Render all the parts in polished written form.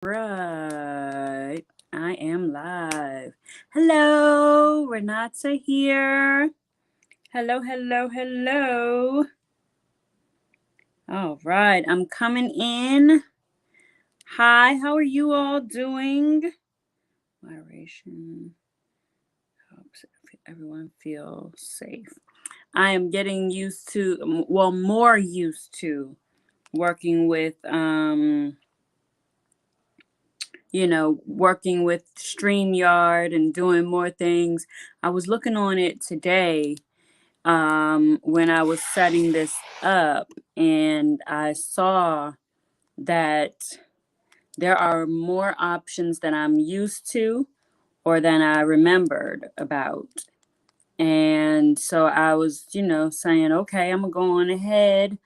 Right. I am live. Hello, Renata here. Hello, hello, hello. All right, I'm coming in. Hi, how are you all doing? Moderation helps everyone feel safe. I am getting used to, well, more used to working with working with StreamYard and doing more things. I was looking on it today when I was setting this up, and I saw that there are more options than I'm used to or than I remembered about. And so I was, saying, okay, I'm going to go on ahead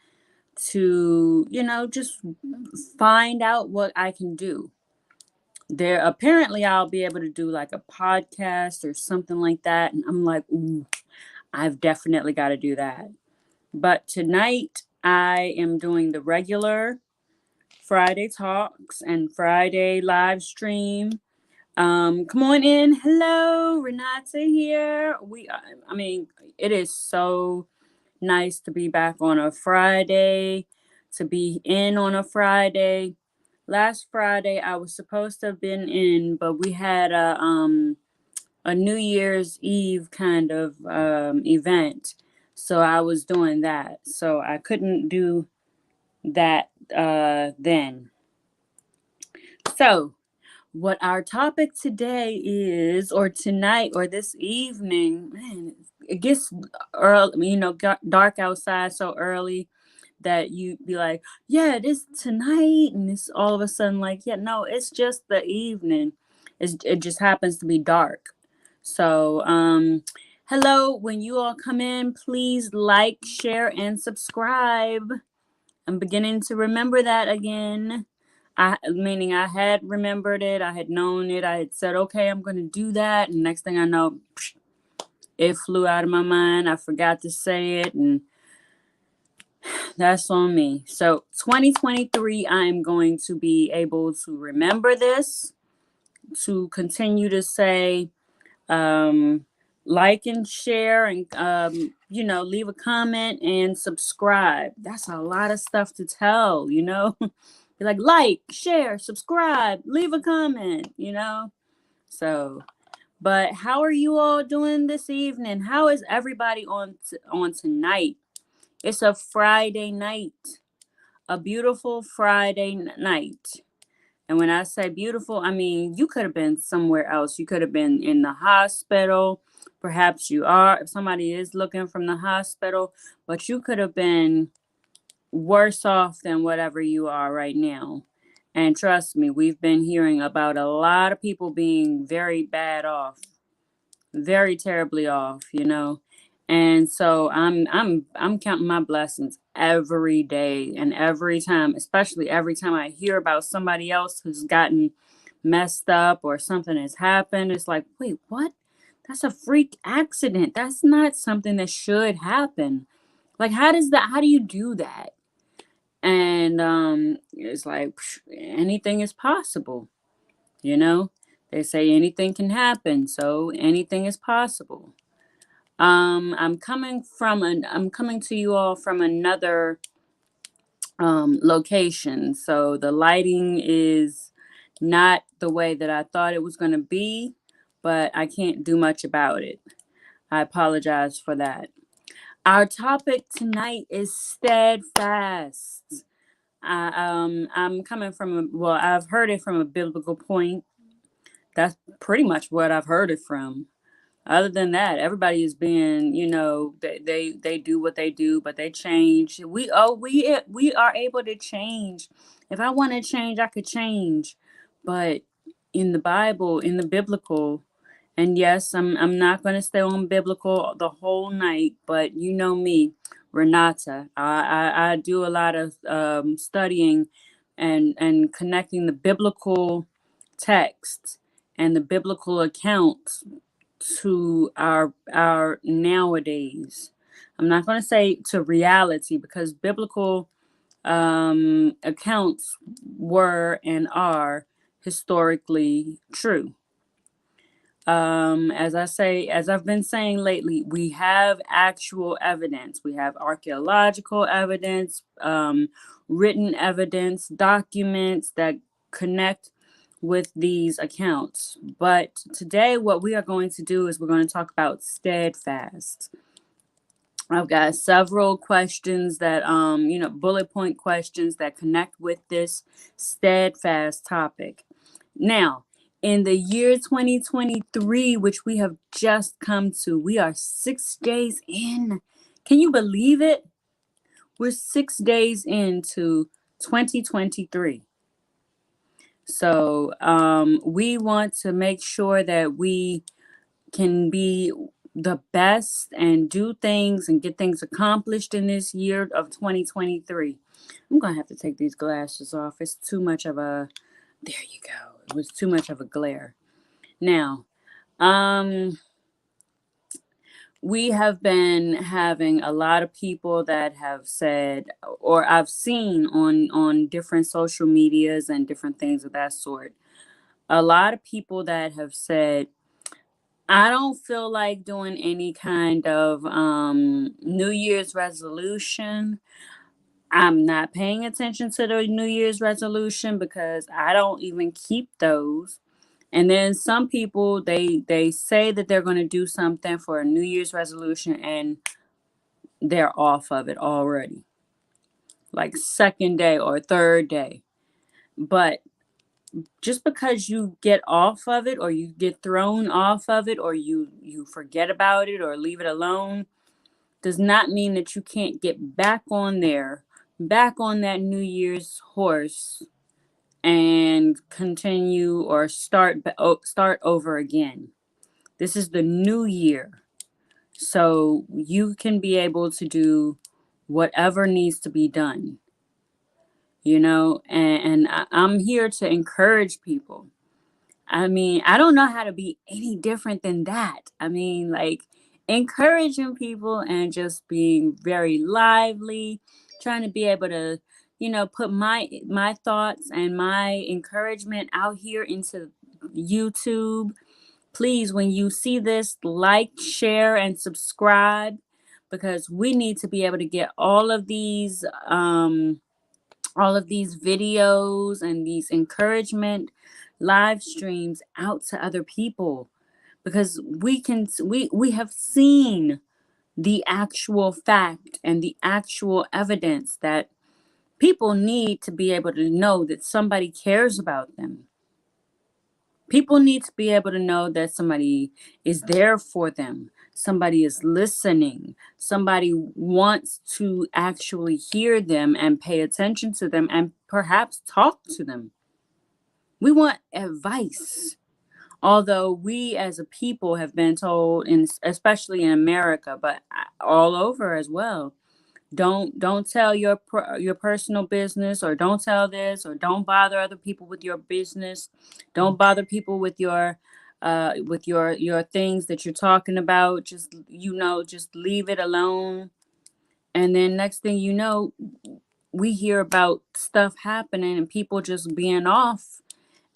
to, just find out what I can do. There apparently I'll be able to do like a podcast or something like that. And I'm like, ooh, I've definitely got to do that. But tonight I am doing the regular Friday talks and Friday live stream. Come on in. Hello, Renata here. I mean, it is so nice to be back on a Friday, to be in on a Friday. Last Friday I was supposed to have been in, but we had a New Year's Eve kind of event. So I was doing that. So I couldn't do that then. So what our topic today is, or tonight, or this evening, man, it gets early, dark outside so early that you be like, yeah, this tonight, and it's all of a sudden like, yeah, no, it's just the evening. It just happens to be dark. So, hello, when you all come in, please like, share, and subscribe. I'm beginning to remember that again. Meaning I had remembered it, I had known it, I had said, okay, I'm going to do that. And next thing I know, it flew out of my mind. I forgot to say it, and that's on me. So 2023, I am going to be able to remember this, to continue to say, like and share, and leave a comment and subscribe. That's a lot of stuff to tell. Be like, share, subscribe, leave a comment. So, but how are you all doing this evening? How is everybody on tonight? It's a Friday night, a beautiful Friday night. And when I say beautiful, I mean, you could have been somewhere else. You could have been in the hospital. Perhaps you are, if somebody is looking from the hospital, but you could have been worse off than whatever you are right now. And trust me, we've been hearing about a lot of people being very bad off, very terribly off. And so I'm counting my blessings every day and every time, especially every time I hear about somebody else who's gotten messed up or something has happened. It's like, wait, what? That's a freak accident. That's not something that should happen. Like, how do you do that? And it's like anything is possible, you know? They say anything can happen, so anything is possible. I'm coming to you all from another location. So the lighting is not the way that I thought it was going to be, but I can't do much about it. I apologize for that. Our topic tonight is steadfast. I'm coming from I've heard it from a biblical point. That's pretty much what I've heard it from. Other than that, everybody is being, they do what they do, but they change. We are able to change. If I want to change, I could change. But in the Bible, in the biblical, and yes, I'm not going to stay on biblical the whole night, but you know me, Renata. I do a lot of studying and connecting the biblical text and the biblical accounts to our nowadays. I'm not going to say to reality, because biblical accounts were and are historically true. As I've been saying lately, we have actual evidence. We have archaeological evidence, written evidence, documents that connect with these accounts. But today, what we are going to do is we're going to talk about steadfast. I've got several questions that, bullet point questions that connect with this steadfast topic. Now, in the year 2023, which we have just come to, we are 6 days in. Can you believe it? We're 6 days into 2023. So we want to make sure that we can be the best and do things and get things accomplished in this year of 2023. I'm going to have to take these glasses off. It's too much of a, there you go. It was too much of a glare. Now, we have been having a lot of people that have said, or I've seen on different social medias and different things of that sort, a lot of people that have said, I don't feel like doing any kind of New Year's resolution. I'm not paying attention to the New Year's resolution because I don't even keep those. And then some people they say that they're going to do something for a New Year's resolution and they're off of it already. Like second day or third day. But just because you get off of it or you get thrown off of it or you forget about it or leave it alone does not mean that you can't get back on there, back on that New Year's horse and continue or start over again. This is the new year. So you can be able to do whatever needs to be done, and I'm here to encourage people. I mean, I don't know how to be any different than that. I mean, like encouraging people and just being very lively, trying to be able to, put my thoughts and my encouragement out here into YouTube. Please, when you see this, like, share, and subscribe because we need to be able to get all of these videos and these encouragement live streams out to other people because we have seen the actual fact and the actual evidence that people need to be able to know that somebody cares about them. People need to be able to know that somebody is there for them. Somebody is listening. Somebody wants to actually hear them and pay attention to them and perhaps talk to them. We want advice. Although we as a people have been told, especially in America, but all over as well, don't tell your personal business, or don't tell this, or don't bother other people with your business. Don't bother people with your things that you're talking about. Just leave it alone. And then next thing you know, we hear about stuff happening and people just being off,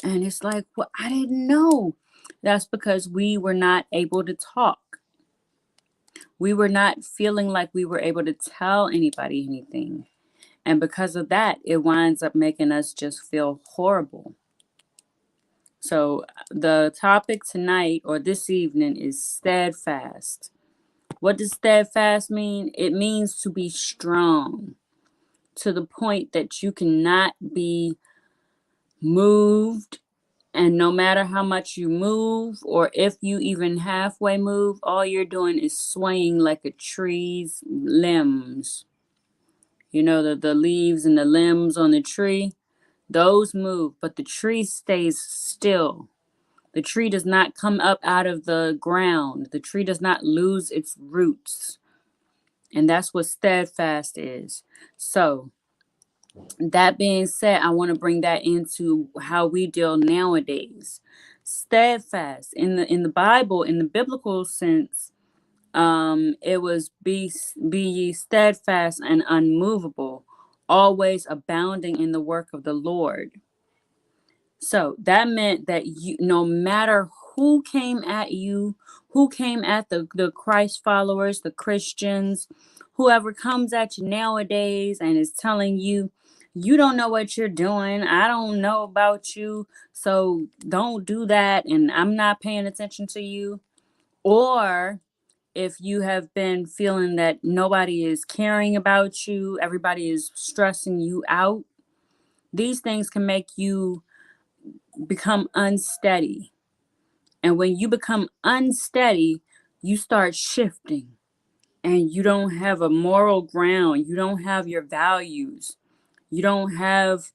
and it's like, well, I didn't know. That's because we were not able to talk. We were not feeling like we were able to tell anybody anything. And because of that, it winds up making us just feel horrible. So the topic tonight or this evening is steadfast. What does steadfast mean? It means to be strong to the point that you cannot be moved. And no matter how much you move, or if you even halfway move, all you're doing is swaying like a tree's limbs. The leaves and the limbs on the tree, those move, but the tree stays still. The tree does not come up out of the ground. The tree does not lose its roots. And that's what steadfast is. So, that being said, I want to bring that into how we deal nowadays. Steadfast in the Bible, in the biblical sense, it was be ye steadfast and unmovable, always abounding in the work of the Lord. So that meant that you, no matter who came at you, who came at the Christ followers, the Christians, whoever comes at you nowadays and is telling you, you don't know what you're doing, I don't know about you, so don't do that, and I'm not paying attention to you. Or if you have been feeling that nobody is caring about you, everybody is stressing you out, these things can make you become unsteady. And when you become unsteady, you start shifting and you don't have a moral ground. You don't have your values. You don't have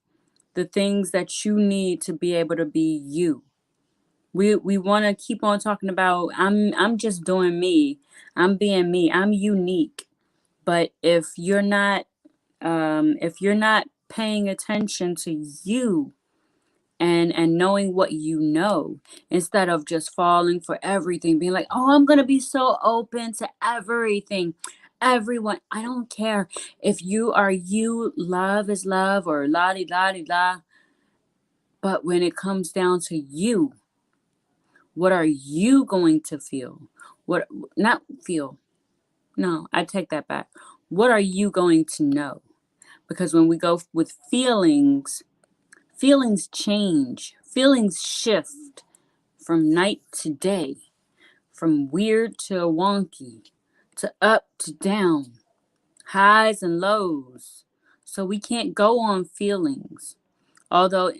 the things that you need to be able to be you. We want to keep on talking about I'm just doing me. I'm being me. I'm unique. But if you're not paying attention to you and knowing what you know, instead of just falling for everything, being like, oh, I'm gonna be so open to everything, everyone, I don't care if you are you, love is love, or la di la di la. But when it comes down to you, what are you going to feel? What, not feel, no, I take that back. What are you going to know? Because when we go with feelings, feelings change, feelings shift from night to day, from weird to wonky, to up to down, highs and lows. So we can't go on feelings. Although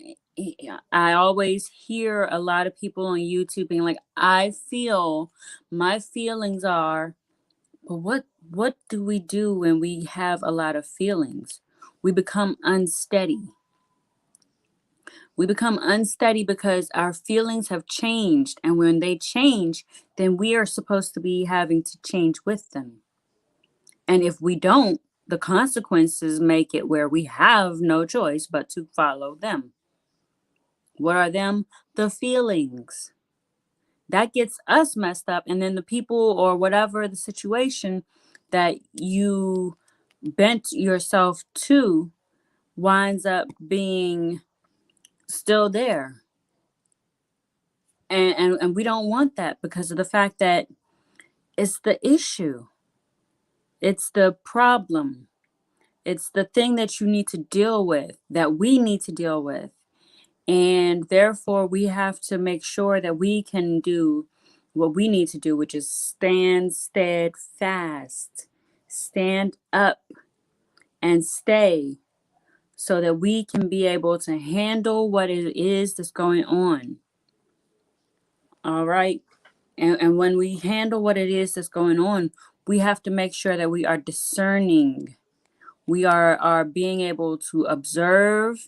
I always hear a lot of people on YouTube being like, I feel, my feelings are, but what do we do when we have a lot of feelings? We become unsteady. We become unsteady because our feelings have changed. And when they change, then we are supposed to be having to change with them. And if we don't, the consequences make it where we have no choice but to follow them. What are them? The feelings. That gets us messed up. And then the people or whatever the situation that you bent yourself to winds up being still there. And we don't want that because of the fact that it's the issue, it's the problem, it's the thing that you need to deal with, that we need to deal with. And therefore, we have to make sure that we can do what we need to do, which is stand steadfast, stand up and stay, so that we can be able to handle what it is that's going on. All right. And when we handle what it is that's going on, we have to make sure that we are discerning. We are being able to observe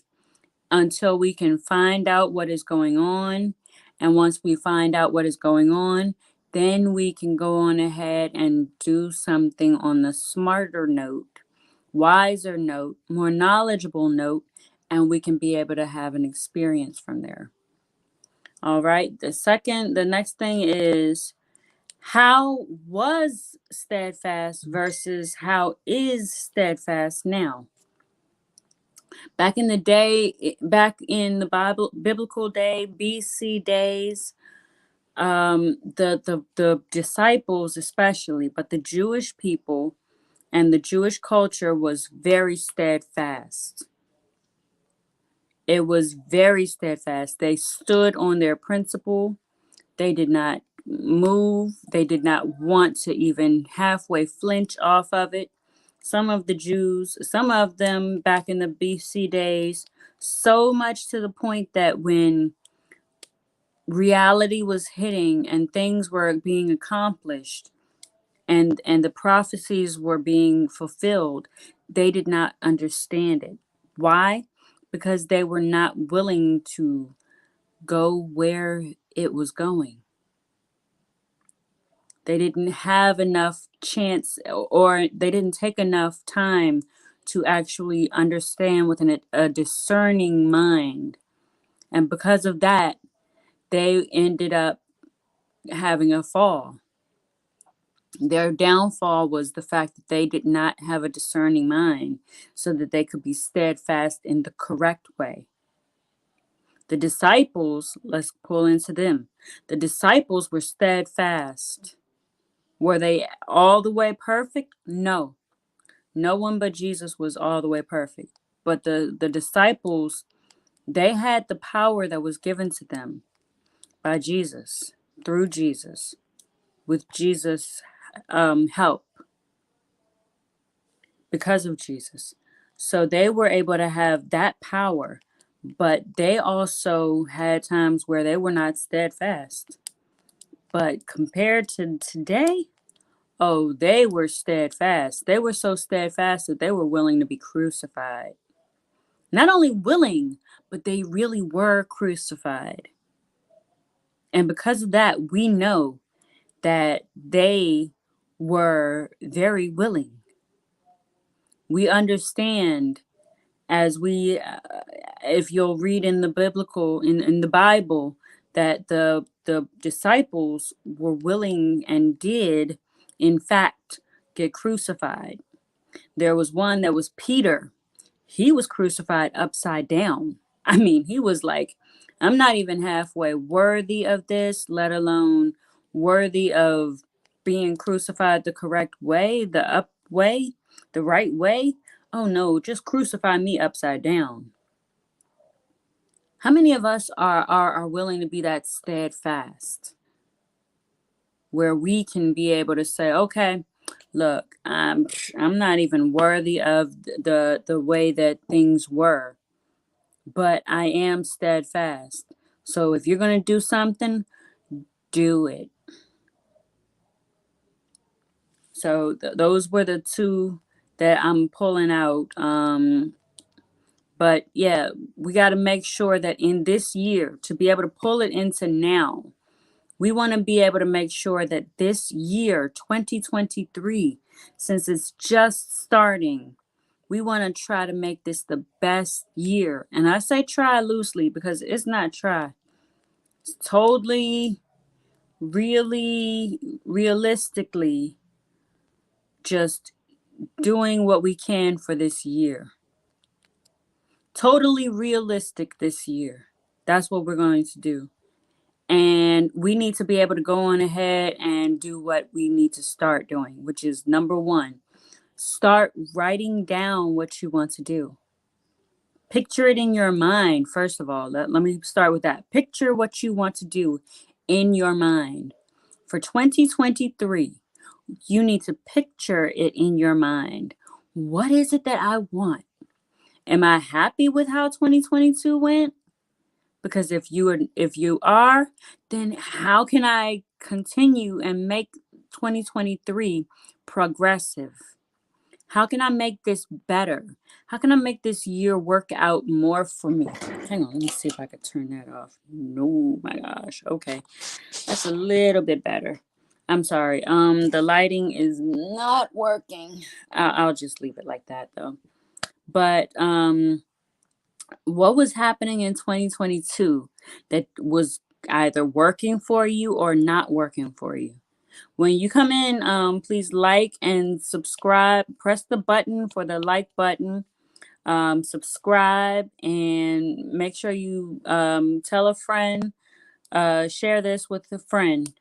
until we can find out what is going on. And once we find out what is going on, then we can go on ahead and do something on the smarter note, wiser note, more knowledgeable note, and we can be able to have an experience from there. All right. The next thing is, how was steadfast versus how is steadfast now? Back in the day, back in the biblical day, BC days, the disciples especially, but the Jewish people and the Jewish culture was very steadfast. It was very steadfast. They stood on their principle. They did not move. They did not want to even halfway flinch off of it. Some of the Jews, some of them back in the BC days, so much to the point that when reality was hitting and things were being accomplished and the prophecies were being fulfilled, they did not understand it. Why? Because they were not willing to go where it was going. They didn't have enough chance, or they didn't take enough time to actually understand with a discerning mind. And because of that, they ended up having a fall. Their downfall was the fact that they did not have a discerning mind so that they could be steadfast in the correct way. The disciples, let's pull into them. The disciples were steadfast. Were they all the way perfect? No. No one but Jesus was all the way perfect. But the disciples, they had the power that was given to them by Jesus, through Jesus, with Jesus' help, because of Jesus. So they were able to have that power, but they also had times where they were not steadfast. But compared to today, oh, they were steadfast. They were so steadfast that they were willing to be crucified. Not only willing, but they really were crucified. And because of that, we know that they were very willing. We understand as we, if you'll read in the biblical, in the Bible, that the disciples were willing and did, in fact, get crucified. There was one that was Peter. He was crucified upside down. I mean, he was like, I'm not even halfway worthy of this, let alone worthy of being crucified the correct way, the up way, the right way. Oh no, just crucify me upside down. How many of us are willing to be that steadfast where we can be able to say, okay, look, I'm not even worthy of the way that things were, but I am steadfast. So if you're going to do something, do it. So those were the two that I'm pulling out. But yeah, we got to make sure that in this year, to be able to pull it into now, we want to be able to make sure that this year, 2023, since it's just starting, we want to try to make this the best year. And I say try loosely because it's not try. It's totally, really, realistically, just doing what we can for this year. Totally realistic this year. That's what we're going to do. And we need to be able to go on ahead and do what we need to start doing, which is number one, start writing down what you want to do. Picture it in your mind, first of all. Let me start with that. Picture what you want to do in your mind. For 2023, you need to picture it in your mind. What is it that I want? Am I happy with how 2022 went? Because if you are, then how can I continue and make 2023 progressive? How can I make this better? How can I make this year work out more for me? Hang on, let me see if I could turn that off. No, my gosh. Okay. That's a little bit better. I'm sorry. The lighting is not working. I'll just leave it like that though. But what was happening in 2022 that was either working for you or not working for you? When you come in, please like and subscribe. Press the button for the like button. Subscribe and make sure you tell a friend. Share this with a friend.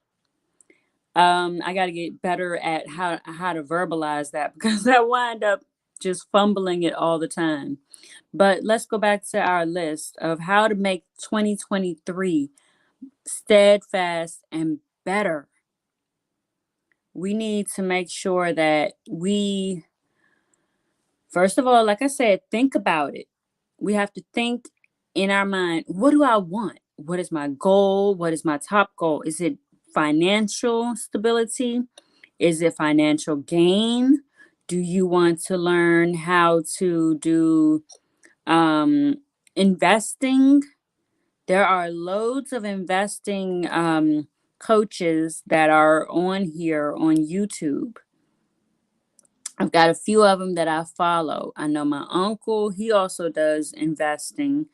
I got to get better at how to verbalize that because I wind up just fumbling it all the time. But let's go back to our list of how to make 2023 steadfast and better. We need to make sure that we, first of all, like I said, think about it. We have to think in our mind, what do I want? What is my goal? What is my top goal? Is it financial stability? Is it financial gain? Do you want to learn how to do investing? There are loads of investing coaches that are on here on YouTube. I've got a few of them that I follow. I know my uncle, he also does investing.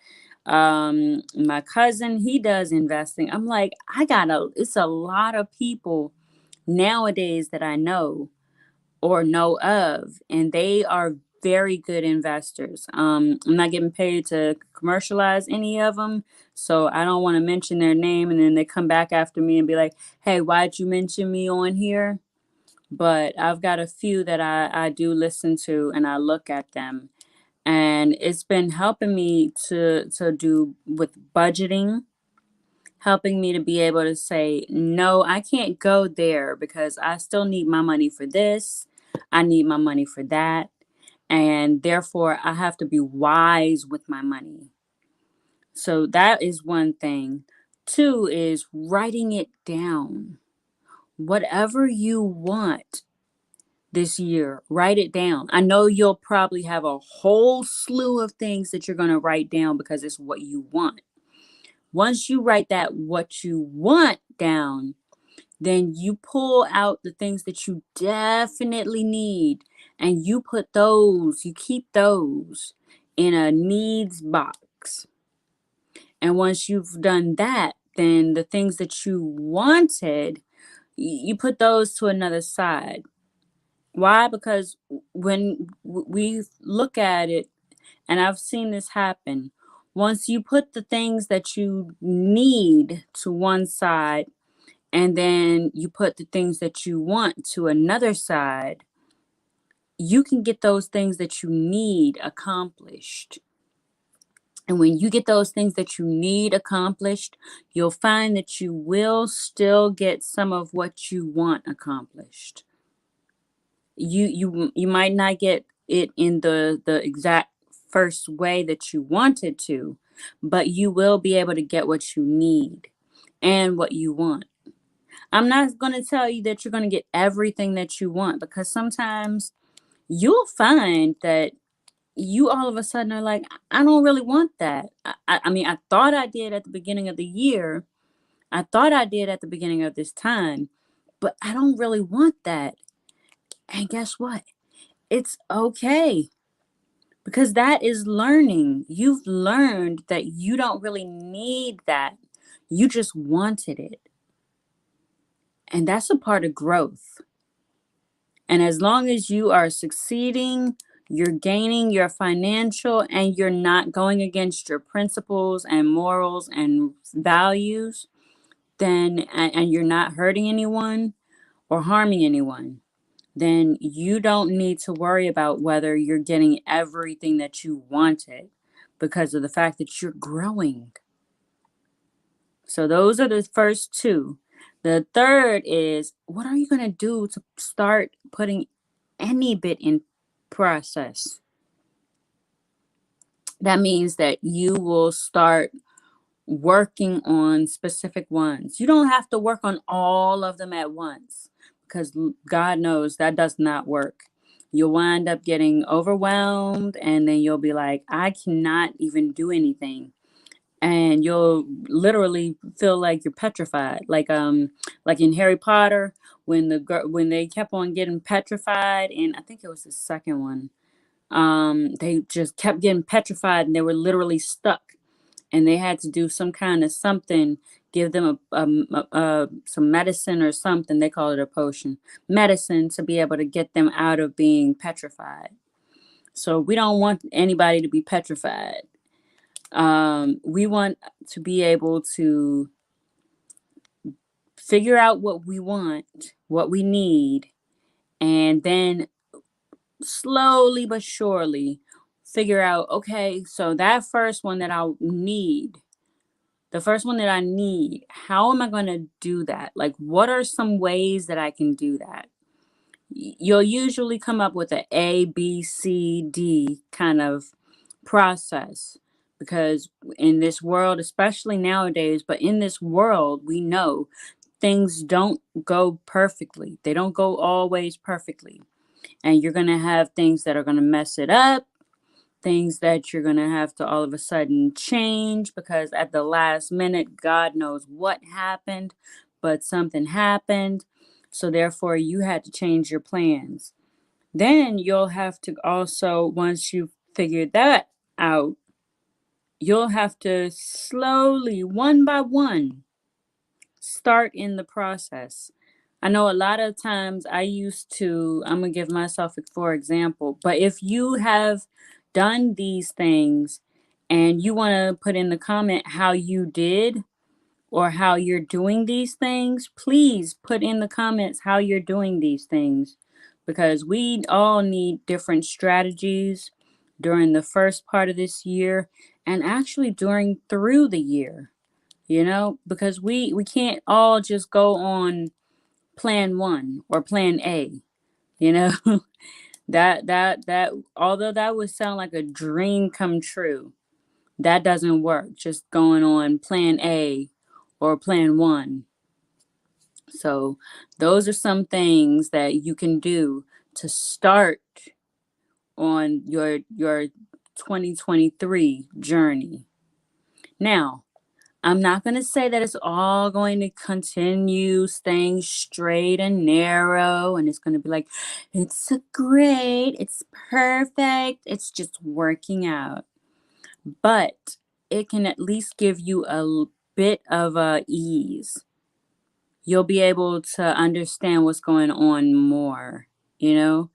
My cousin, he does investing. I'm like, it's a lot of people nowadays that I know or know of, and they are very good investors. I'm not getting paid to commercialize any of them, so I don't want to mention their name and then they come back after me and be like, "Hey, why'd you mention me on here?" But I've got a few that I do listen to and I look at them, and it's been helping me to do with budgeting, helping me to be able to say, no, I can't go there because I still need my money for this. I need my money for that. And therefore, I have to be wise with my money. So that is one thing. Two is writing it down. Whatever you want this year, write it down. I know you'll probably have a whole slew of things that you're going to write down because it's what you want. Once you write that what you want down, then you pull out the things that you definitely need and you put those, you keep those in a needs box. And once you've done that, then the things that you wanted, you put those to another side. Why? Because when we look at it, and I've seen this happen, once you put the things that you need to one side and then you put the things that you want to another side, you can get those things that you need accomplished. And when you get those things that you need accomplished, you'll find that you will still get some of what you want accomplished. You might not get it in the exact first way that you wanted to, but you will be able to get what you need and what you want. I'm not going to tell you that you're going to get everything that you want, because sometimes you'll find that you all of a sudden are like, I don't really want that. I mean, I thought I did at the beginning of the year. I thought I did at the beginning of this time, but I don't really want that. And guess what? It's okay, because that is learning. You've learned that you don't really need that. You just wanted it. And that's a part of growth. And as long as you are succeeding, you're gaining your financial, and you're not going against your principles and morals and values, then, and you're not hurting anyone or harming anyone, then you don't need to worry about whether you're getting everything that you wanted, because of the fact that you're growing. So those are the first two. The third is, what are you going to do to start putting any bit in process? That means that you will start working on specific ones. You don't have to work on all of them at once, because God knows that does not work. You'll wind up getting overwhelmed, and then you'll be like, I cannot even do anything. And you'll literally feel like you're petrified, like in Harry Potter, when when they kept on getting petrified, and I think it was the second one. They just kept getting petrified and they were literally stuck, and they had to do some kind of something, give them some medicine or something. They call it a potion, medicine, to be able to get them out of being petrified. So we don't want anybody to be petrified. We want to be able to figure out what we want, what we need, and then slowly but surely figure out, okay, so that first one that the first one that I need, how am I going to do that? Like, what are some ways that I can do that? You'll usually come up with a A, B, C, D kind of process, because in this world, especially nowadays, but in this world, we know things don't go perfectly. They don't go always perfectly. And you're going to have things that are going to mess it up, things that you're going to have to all of a sudden change because at the last minute, God knows what happened, but something happened. So therefore, you had to change your plans. Then you'll have to also, once you've figured that out, you'll have to slowly, one by one, start in the process I know a lot of times I used to, I'm going to give myself for example, but if you have done these things and you want to put in the comment how you did or how you're doing these things, please put in the comments how you're doing these things, because we all need different strategies during the first part of this year and actually during through the year, because we can't all just go on plan one or plan A, you know. That although that would sound like a dream come true, that doesn't work just going on plan A or plan one. So those are some things that you can do to start on your 2023 journey. Now, I'm not going to say that it's all going to continue staying straight and narrow and it's going to be like, it's a great, it's perfect, it's just working out. But it can at least give you a bit of ease. You'll be able to understand what's going on more, and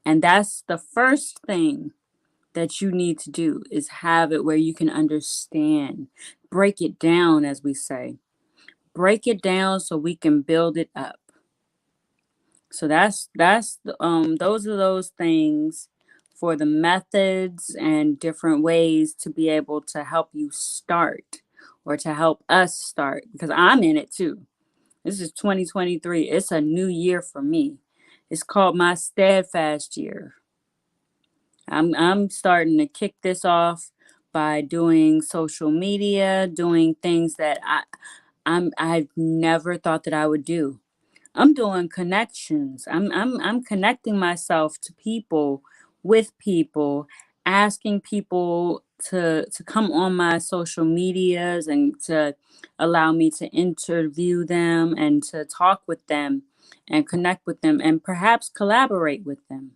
that's the first thing that you need to do, is have it where you can understand, break it down, as we say, break it down so we can build it up. So those are those things for the methods and different ways to be able to help you start, or to help us start, because I'm in it too. This is 2023. It's a new year for me. It's called my steadfast year. I'm starting to kick this off by doing social media, doing things that I've never thought that I would do. I'm doing connections. I'm connecting myself to people, with people, asking people to come on my social medias and to allow me to interview them and to talk with them and connect with them and perhaps collaborate with them.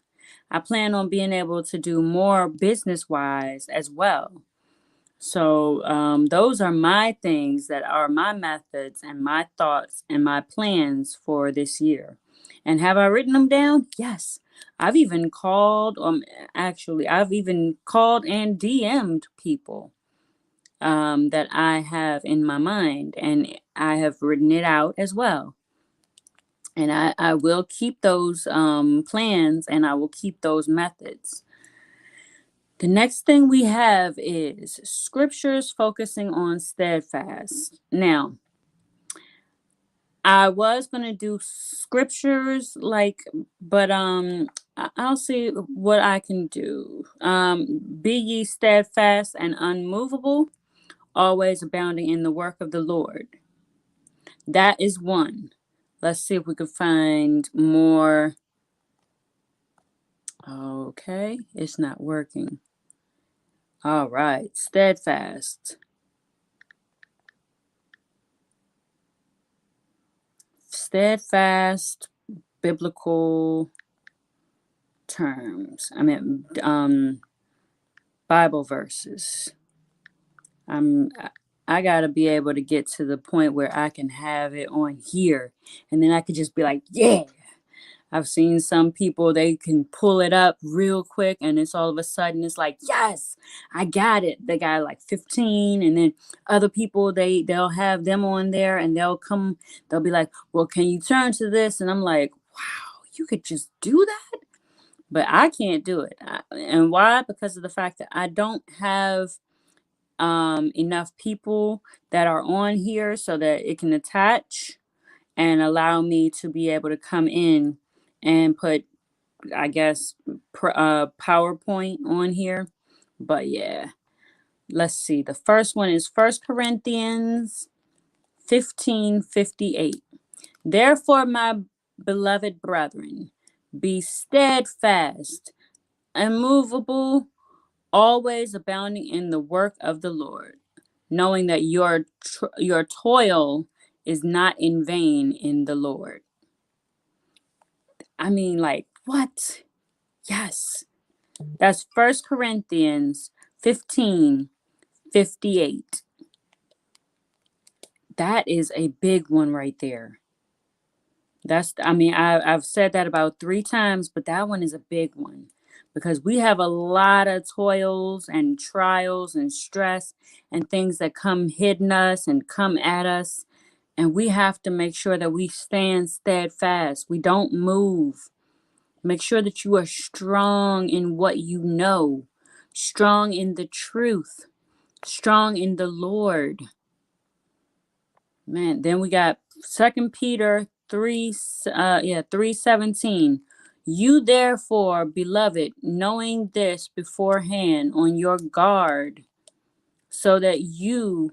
I plan on being able to do more business wise as well. So those are my things that are my methods and my thoughts and my plans for this year. And have I written them down? Yes. I've even called, I've even called and DM'd people that I have in my mind, and I have written it out as well. And I will keep those plans, and I will keep those methods. The next thing we have is scriptures focusing on steadfast. Now, I was going to do scriptures but I'll see what I can do. Be ye steadfast and unmovable, always abounding in the work of the Lord. That is one. Let's see if we can find more. Okay, it's not working. All right, steadfast. Steadfast biblical terms. Bible verses. I gotta be able to get to the point where I can have it on here, and then I could just be like, yeah. I've seen some people, they can pull it up real quick and it's all of a sudden it's like, yes, I got it. They got like 15, and then other people, they'll have them on there and they'll be like, well, can you turn to this? And I'm like, wow, you could just do that? But I can't do it. And why? Because of the fact that I don't have enough people that are on here so that it can attach and allow me to be able to come in and put, I guess, PowerPoint on here. But yeah, let's see. The first one is 1 Corinthians 15:58. Therefore, my beloved brethren, be steadfast, immovable, always abounding in the work of the Lord, knowing that your toil is not in vain in the Lord. I mean, like, what? Yes. That's 1 Corinthians 15:58. That is a big one right there. I mean, I've said that about 3 times, but that one is a big one because we have a lot of toils and trials and stress and things that come hitting us and come at us. And we have to make sure that we stand steadfast. We don't move. Make sure that you are strong in what you know, strong in the truth, strong in the Lord. Man, then we got 2 Peter 3:17. You therefore, beloved, knowing this beforehand, on your guard, so that you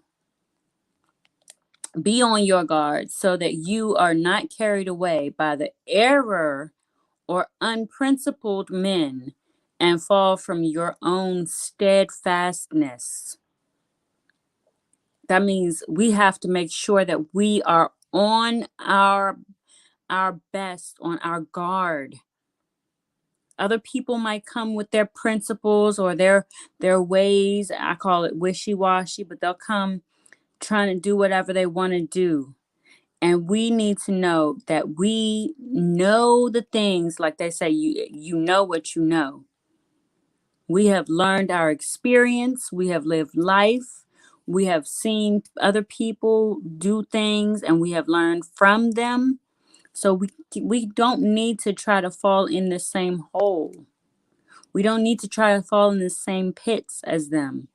be on your guard, so that you are not carried away by the error or unprincipled men and fall from your own steadfastness. That means we have to make sure that we are on our best, on our guard. Other people might come with their principles or their ways. I call it wishy-washy, but they'll come trying to do whatever they want to do. And we need to know that we know the things, like they say, you know what you know. We have learned our experience, we have lived life, we have seen other people do things, and we have learned from them. So we don't need to try to fall in the same hole. We don't need to try to fall in the same pits as them.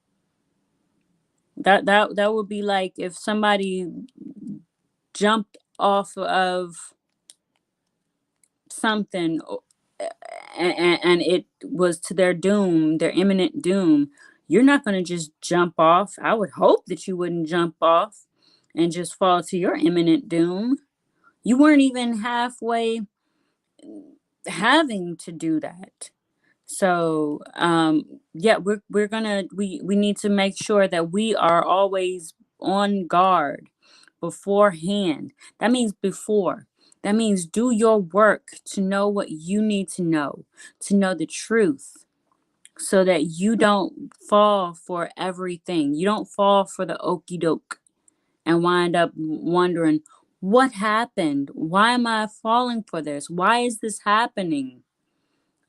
That would be like if somebody jumped off of something and it was to their doom, their imminent doom. You're not going to just jump off. I would hope that you wouldn't jump off and just fall to your imminent doom. You weren't even halfway having to do that. So yeah, we need to make sure that we are always on guard beforehand. That means before. That means do your work to know what you need to know the truth, so that you don't fall for everything. You don't fall for the okey doke and wind up wondering what happened. Why am I falling for this? Why is this happening?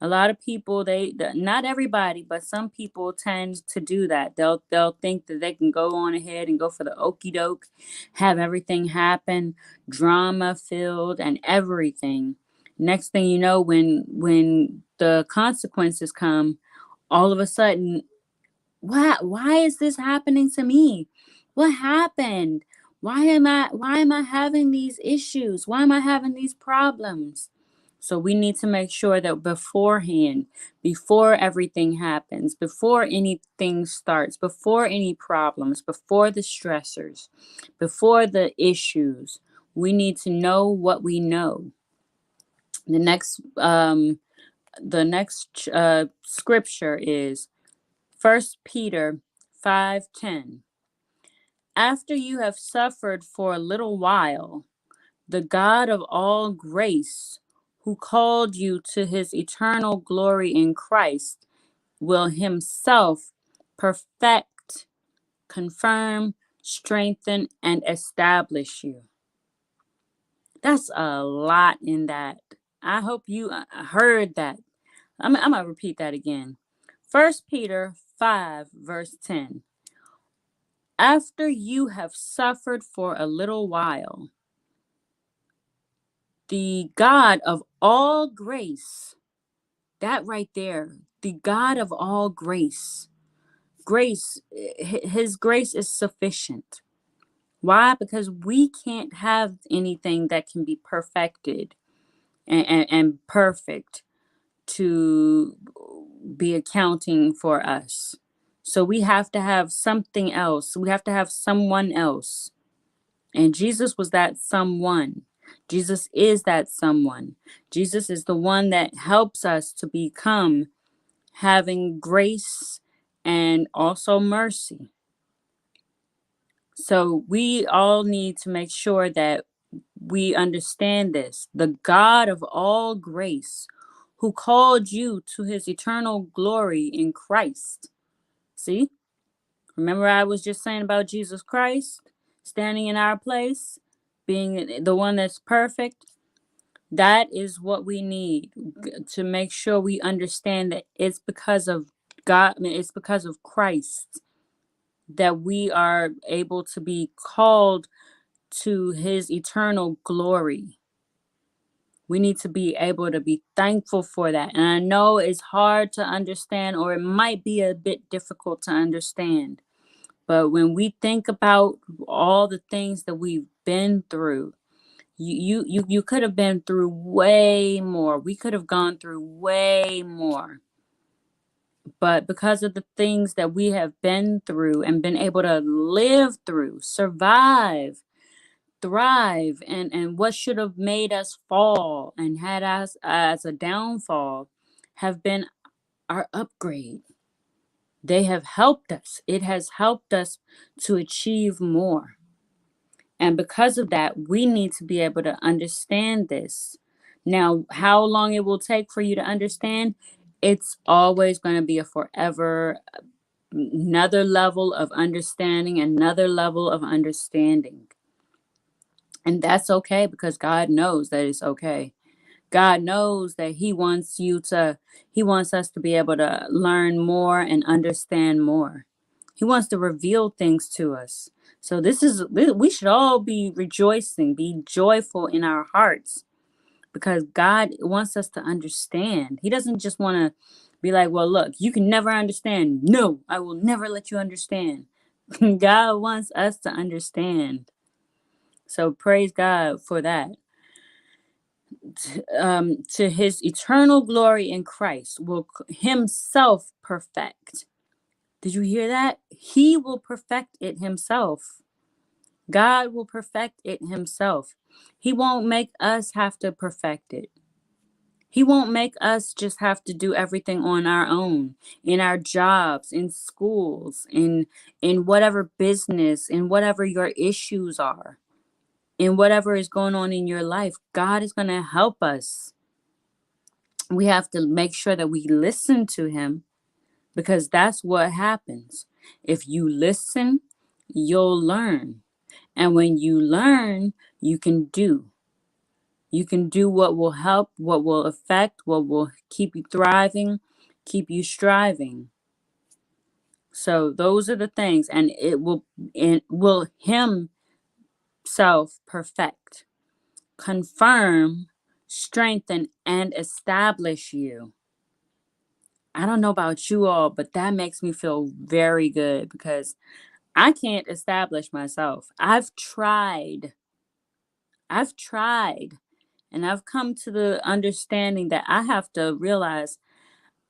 A lot of people, not everybody, but some people tend to do that. They'll think that they can go on ahead and go for the okey doke, have everything happen, drama filled and everything. Next thing you know, when the consequences come, all of a sudden, why is this happening to me? What happened? Why am I having these issues? Why am I having these problems? So we need to make sure that beforehand, before everything happens, before anything starts, before any problems, before the stressors, before the issues, we need to know what we know. The next scripture is 1 Peter 5:10. After you have suffered for a little while, the God of all grace, who called you to his eternal glory in Christ, will himself perfect, confirm, strengthen, and establish you. That's a lot in that. I hope you heard that. I'm going to repeat that again. 1 Peter 5:10. After you have suffered for a little while, the God of all grace, that right there, the God of all grace, his grace is sufficient. Why? Because we can't have anything that can be perfected and perfect to be accounting for us. So we have to have something else. We have to have someone else. And Jesus was that someone. Jesus is that someone. Jesus is the one that helps us to become having grace and also mercy. So we all need to make sure that we understand this. The God of all grace, who called you to his eternal glory in Christ. See? Remember, I was just saying about Jesus Christ standing in our place, being the one that's perfect. That is what we need to make sure we understand that it's because of God, I mean, it's because of Christ that we are able to be called to his eternal glory. We need to be able to be thankful for that. And I know it's hard to understand, or it might be a bit difficult to understand. But when we think about all the things that we've been through, you could have been through way more. We could have gone through way more. But because of the things that we have been through and been able to live through, survive, thrive, and what should have made us fall and had us as a downfall have been our upgrade. They have helped us. It has helped us to achieve more. And because of that, we need to be able to understand this. Now, how long it will take for you to understand, it's always going to be a forever, another level of understanding, another level of understanding. And that's okay because God knows that it's okay. God knows that he wants us to be able to learn more and understand more. He wants to reveal things to us. So we should all be rejoicing, be joyful in our hearts because God wants us to understand. He doesn't just want to be like, well, look, you can never understand. No, I will never let you understand. God wants us to understand. So praise God for that. To his eternal glory in Christ will himself perfect. Did you hear that? He will perfect it himself. God will perfect it himself. He won't make us have to perfect it. He won't make us just have to do everything on our own, in our jobs, in schools, in whatever business, in whatever your issues are, in whatever is going on in your life. God is going to help us. We have to make sure that we listen to him because that's what happens. If you listen, you'll learn. And when you learn, you can do. You can do what will help, what will affect, what will keep you thriving, keep you striving. So those are the things, and it will himself perfect, confirm, strengthen, and establish you. I don't know about you all, but that makes me feel very good because I can't establish myself. I've tried, and I've come to the understanding that I have to realize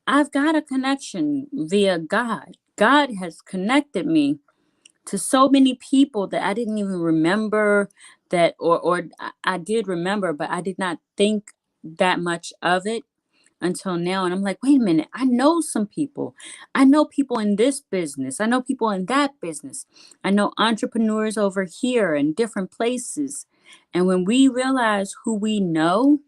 I've got a connection via God. God has connected me to so many people that I didn't even remember that, or I did remember, but I did not think that much of it until now. And I'm like, wait a minute, I know some people. I know people in this business. I know people in that business. I know entrepreneurs over here in different places. And when we realize who we know,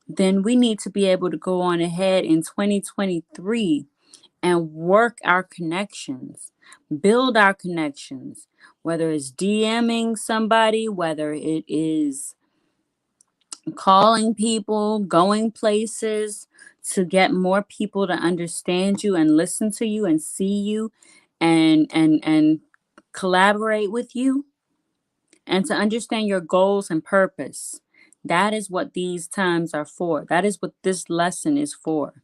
then we need to be able to go on ahead in 2023 and work our connections, build our connections, whether it's DMing somebody, whether it is calling people, going places to get more people to understand you and listen to you and see you and collaborate with you and to understand your goals and purpose. That is what these times are for. That is what this lesson is for.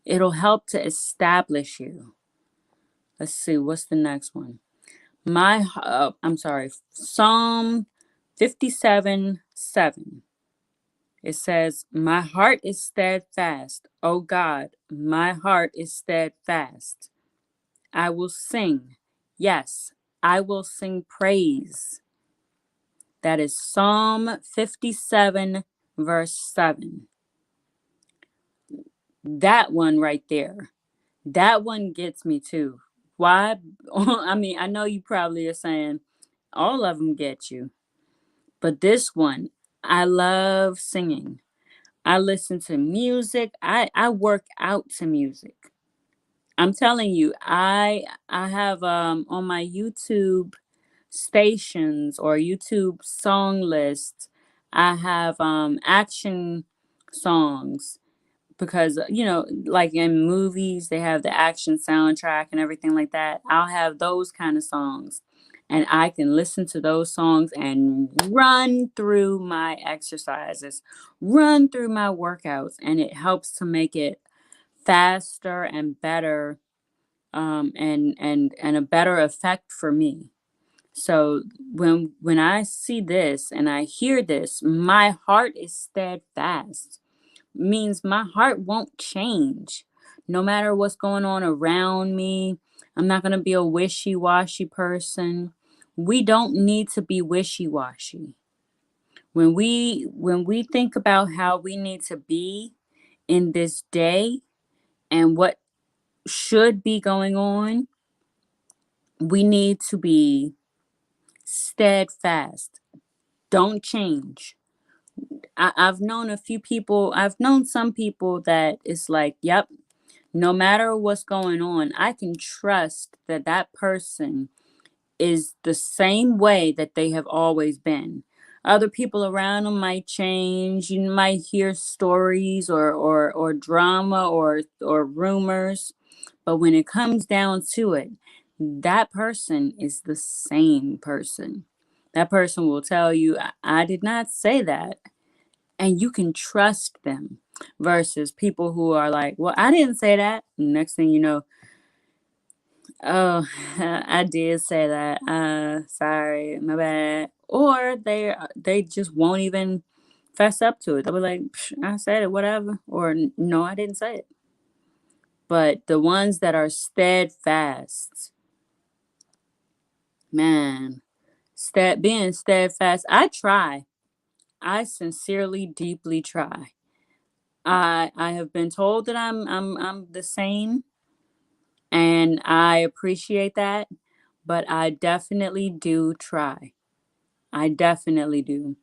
It'll help to establish you. Let's see, what's the next one? I'm sorry, Psalm 57:7. It says, my heart is steadfast. O God, my heart is steadfast. I will sing. Yes, I will sing praise. That is Psalm 57, verse 7. That one right there. That one gets me too. Why? I mean, I know you probably are saying all of them get you, but this one, I love singing. I listen to music. I work out to music. I'm telling you, I have on my YouTube stations or YouTube song list, I have action songs because like in movies they have the action soundtrack and everything like that. I'll have those kind of songs, and I can listen to those songs and run through my exercises, run through my workouts, and it helps to make it faster and better, and a better effect for me. So when I see this and I hear this, my heart is steadfast. Means my heart won't change. No matter what's going on around me, I'm not going to be a wishy-washy person. We don't need to be wishy-washy. When we think about how we need to be in this day and what should be going on, we need to be steadfast. Don't change. I've known some people that it's like, yep, no matter what's going on, I can trust that that person is the same way that they have always been. Other people around them might change. You might hear stories or drama or rumors, but when it comes down to it, that person is the same person. That person will tell you, I did not say that, and you can trust them, versus people who are like, well, I didn't say that. Next thing you know, oh, I did say that, sorry, my bad. Or they just won't even fess up to it. They'll be like, I said it, whatever, or no, I didn't say it. But the ones that are steadfast, man, being steadfast, I sincerely, deeply try. I have been told that I'm the same, and I appreciate that, but I definitely do try. I definitely do.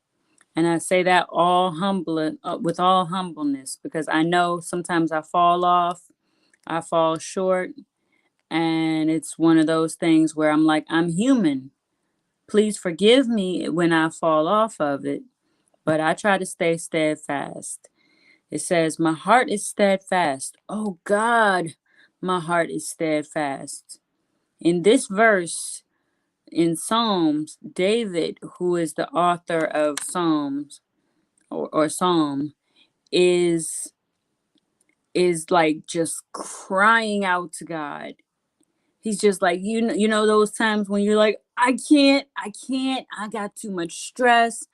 And I say that with all humbleness, because I know sometimes I fall off, I fall short, and it's one of those things where I'm like, I'm human. Please forgive me when I fall off of it, but I try to stay steadfast. It says, my heart is steadfast. Oh God, my heart is steadfast. In this verse, in Psalms, David, who is the author of Psalms or Psalm, is like just crying out to God. He's just like, you know those times when you're like, I can't, I got too much stress,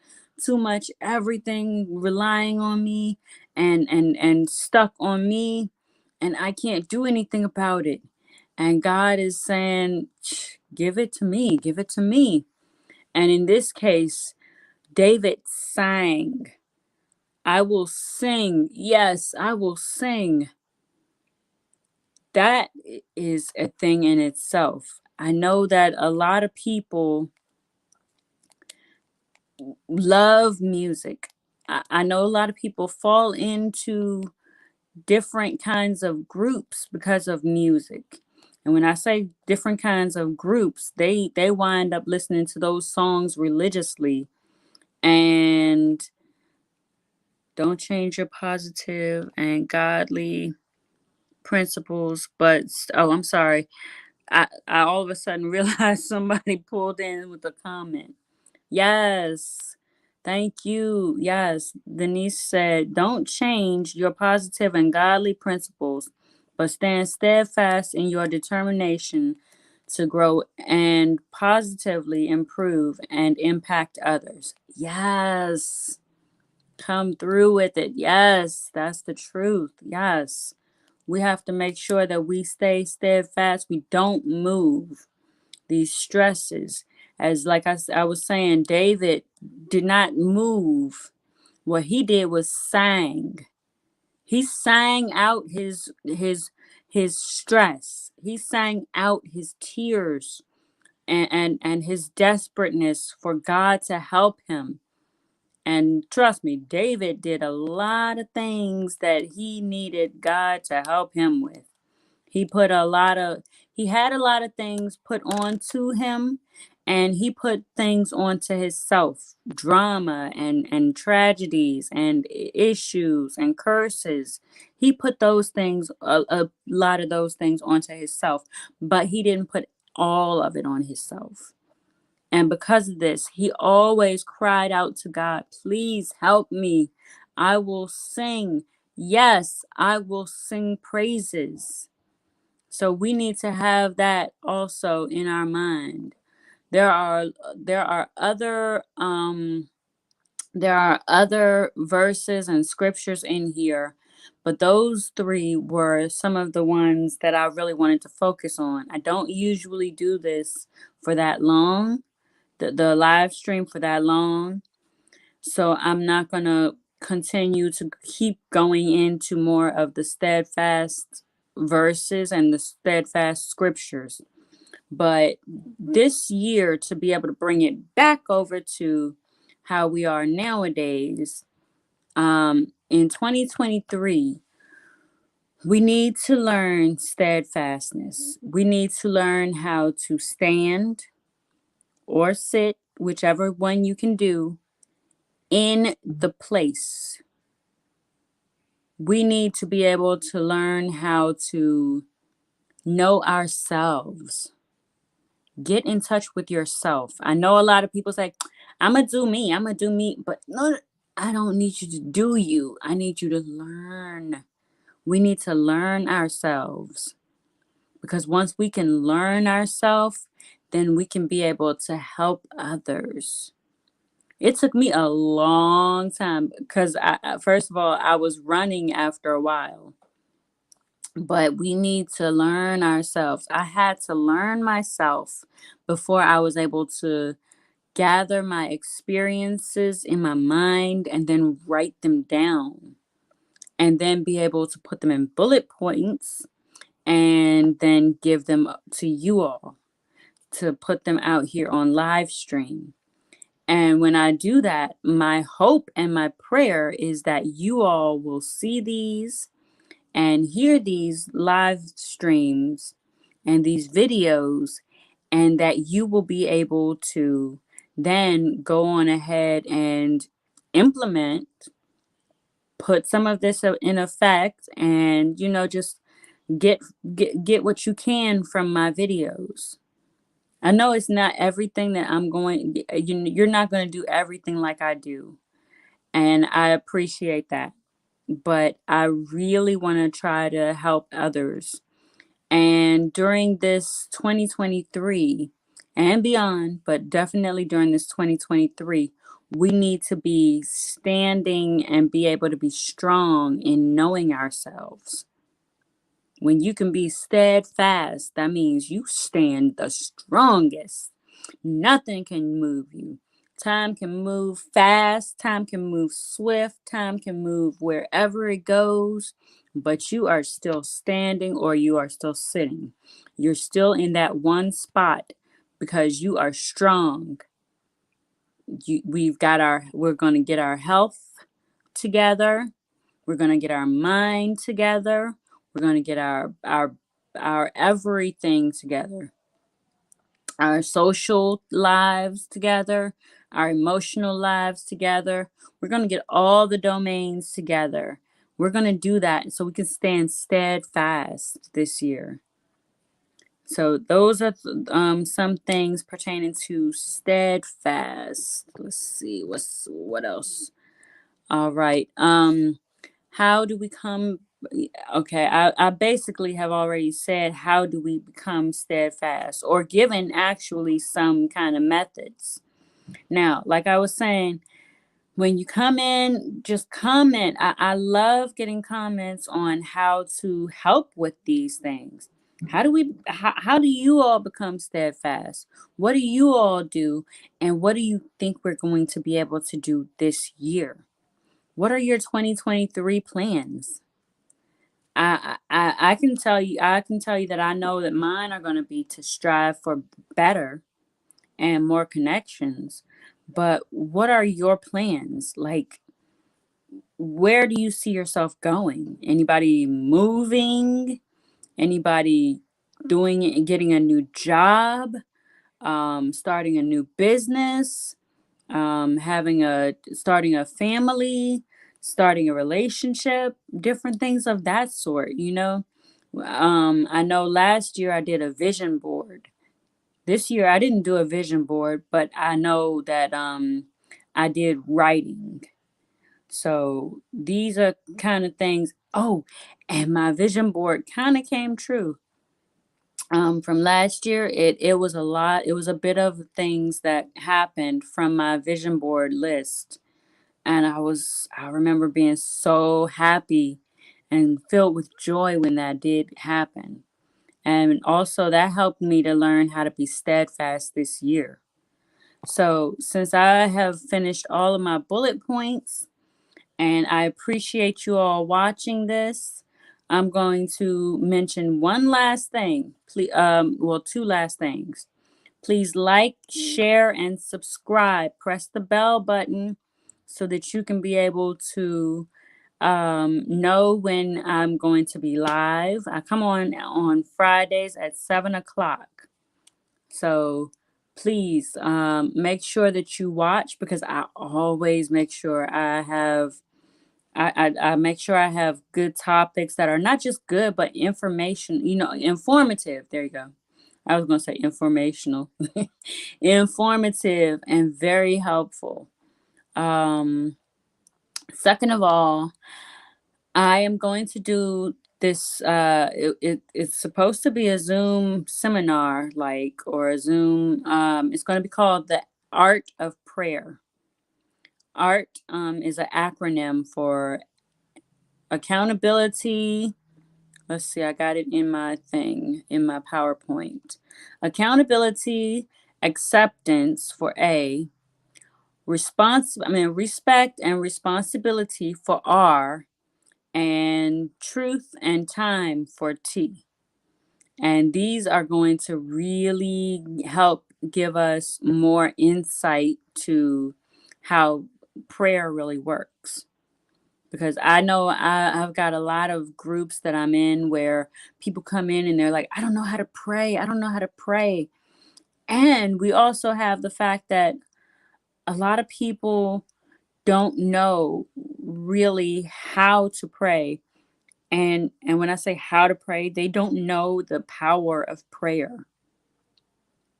too much everything relying on me and stuck on me, and I can't do anything about it. And God is saying, give it to me, give it to me. And in this case, David sang, I will sing. Yes, I will sing. That is a thing in itself. I know that a lot of people love music. I know a lot of people fall into different kinds of groups because of music. And when I say different kinds of groups, they wind up listening to those songs religiously. And don't change your positive and godly principles. But oh, I'm sorry. I all of a sudden realized somebody pulled in with a comment. Yes. Thank you. Yes. Denise said, don't change your positive and godly principles, but stand steadfast in your determination to grow and positively improve and impact others. Yes. Come through with it. Yes. That's the truth. Yes. We have to make sure that we stay steadfast. We don't move these stresses. As like I was saying, David did not move. What he did was sang. He sang out his stress. He sang out his tears and his desperateness for God to help him. And trust me, David did a lot of things that he needed God to help him with. He had a lot of things put on to him, And he put things onto himself, drama and tragedies and issues and curses. He put those things, a lot of those things onto himself, but he didn't put all of it on himself. And because of this, he always cried out to God, please help me. I will sing. Yes, I will sing praises. So we need to have that also in our mind. There are other there are other verses and scriptures in here, but those three were some of the ones that I really wanted to focus on. I don't usually do this for that long, the live stream for that long. So I'm not going to continue to keep going into more of the steadfast verses and the steadfast scriptures. But this year, to be able to bring it back over to how we are nowadays, in 2023, we need to learn steadfastness. We need to learn how to stand or sit, whichever one you can do, in the place. We need to be able to learn how to know ourselves. Get in touch with yourself. I know a lot of people say, I'm going to do me, I'm going to do me. But no, I don't need you to do you. I need you to learn. We need to learn ourselves. Because once we can learn ourselves, then we can be able to help others. It took me a long time because first of all, I was running after a while. But we need to learn ourselves. I had to learn myself before I was able to gather my experiences in my mind and then write them down and then be able to put them in bullet points and then give them to you all to put them out here on live stream. And when I do that, my hope and my prayer is that you all will see these and hear these live streams and these videos, and that you will be able to then go on ahead and implement, put some of this in effect, and just get what you can from my videos. I know it's not everything that I'm going, you're not going to do everything like I do, and I appreciate that, but I really want to try to help others. And during this 2023 and beyond, but definitely during this 2023, we need to be standing and be able to be strong in knowing ourselves. When you can be steadfast, that means you stand the strongest. Nothing can move you. Time can move fast, time can move swift, time can move wherever it goes, but you are still standing or you are still sitting. You're still in that one spot because you are strong. We're going to get our health together. We're going to get our mind together. We're going to get our everything together. Our social lives together, our emotional lives together. We're going to get all the domains together. We're going to do that so we can stand steadfast this year. So those are some things pertaining to steadfast. Let's see what else. All right. How do we come? Okay, I basically have already said how do we become steadfast, or given actually some kind of methods. Now, like I was saying, when you come in, just comment. I love getting comments on how to help with these things. How do you all become steadfast? What do you all do? And what do you think we're going to be able to do this year? What are your 2023 plans? I can tell you that I know that mine are going to be to strive for better and more connections. But what are your plans? Like, where do you see yourself going? Anybody moving? Anybody doing it and getting a new job? starting a new business, starting a family, starting a relationship, different things of that sort, you know. I know last year I did a vision board. This year I didn't do a vision board, but I know that I did writing. So these are kind of things. Oh, and my vision board kind of came true. From last year, it was a lot. It was a bit of things that happened from my vision board list, and I remember being so happy and filled with joy when that did happen. And also that helped me to learn how to be steadfast this year. So since I have finished all of my bullet points, and I appreciate you all watching this, I'm going to mention one last thing. Please, two last things. Please like, share, and subscribe. Press the bell button so that you can be able to know when I'm going to be live. I come on Fridays at 7 o'clock. So please make sure that you watch, because I always make sure I make sure I have good topics that are not just good, but informative. There you go. I was going to say informational, informative, and very helpful. Second of all, I am going to do this. It's supposed to be a Zoom seminar, or a Zoom. It's going to be called the Art of Prayer. ART is an acronym for accountability. Let's see, I got it in my PowerPoint. Accountability, acceptance for A, respect and responsibility for R, and truth and time for T. And these are going to really help give us more insight to how prayer really works. Because I know I've got a lot of groups that I'm in where people come in and they're like, I don't know how to pray. I don't know how to pray. And we also have the fact that a lot of people don't know really how to pray. And when I say how to pray, they don't know the power of prayer.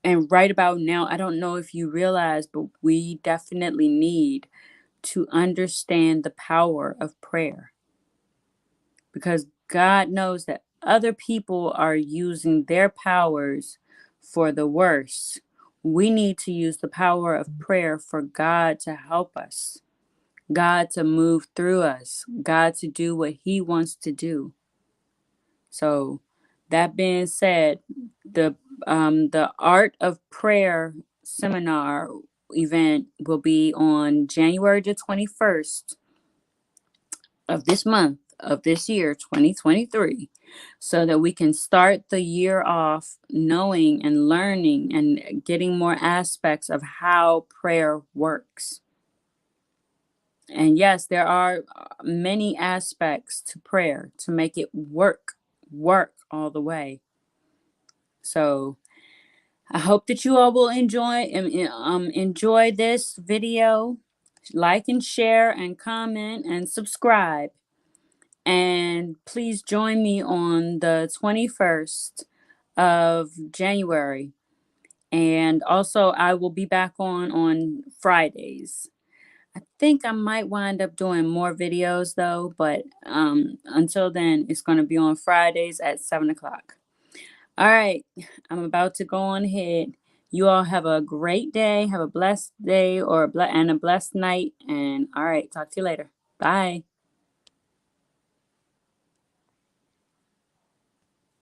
And right about now, I don't know if you realize, but we definitely need to understand the power of prayer. Because God knows that other people are using their powers for the worst. We need to use the power of prayer for God to help us, God to move through us, God to do what He wants to do. So, that being said, the Art of Prayer seminar event will be on January the 21st of this month, of this year, 2023, so that we can start the year off knowing and learning and getting more aspects of how prayer works. And yes, there are many aspects to prayer to make it work all the way. So I hope that you all will enjoy this video. Like and share and comment and subscribe. And please join me on the 21st of January. And also, I will be back on Fridays. I think I might wind up doing more videos though, but until then, it's going to be on Fridays at 7 o'clock. All right, I'm about to go on ahead. You all have a great day. Have a blessed day and a blessed night. And all right, talk to you later. Bye.